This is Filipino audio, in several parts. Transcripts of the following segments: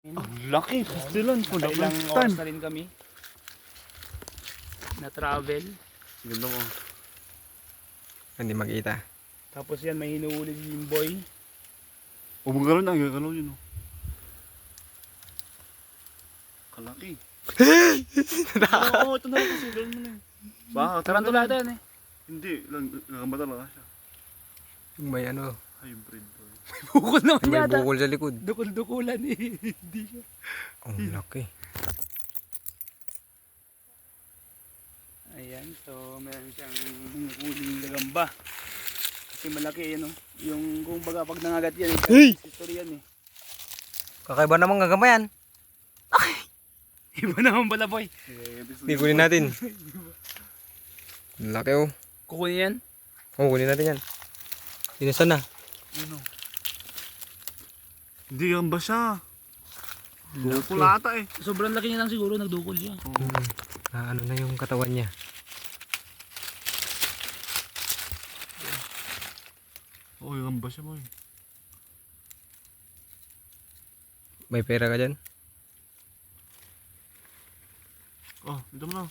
Ang laki. Pastilan. For the Ilang first oras time. na rin kami na travel. Ganda mo. Hindi makita. Tapos yan, may hinuhuli si Jimboy. O magalaw na. Gagalaw yun. Oh. Kalaki. Oo, ito na lang kasi. Gawin mo na eh. Baka, Tarantula ata yan eh. Hindi. Gagamba talaga siya. Yung may ano, Bukol Hybrid. naman may yata. bukol sa likod. Dukul-dukulan eh. Hindi siya. Ang laki. Ayan, so meron siyang huling gagamba. Kasi malaki yan, yung kung baga pag nangagat yan, history yan eh. Kakaiba naman gagamba yan. Iba naman pala boy. Hindi, kunin natin. Ang laki oh. Kukunin yan? Oo, kunin natin yan. Dinasan na. Ano? Hindi gamba siya. Dukol ata eh. Sobrang laki niya lang siguro, nagdukol siya. Ano na yung katawan niya. Oo, gamba siya mo eh. May pera ka dyan? Oh, ito mo na.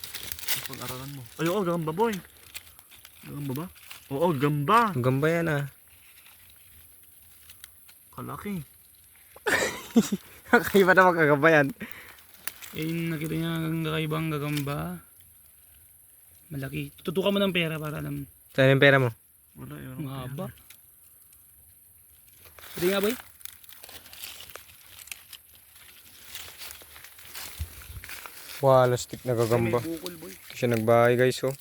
Pag-aralan mo. Ay, oo, gamba boy. Gamba ba? Oo, gamba. Ang gamba yan ah. Kalaki. Kakaiba naman gagamba yan. Eh, nakita niya ang kakaibang gagamba. Malaki. Tutukan mo ng pera para alam. Saan yung pera mo? Wala eh. Ang haba. Pwede nga boy? Wala stick na gagamba. May bukol boy. Kasi nagbahay guys oh.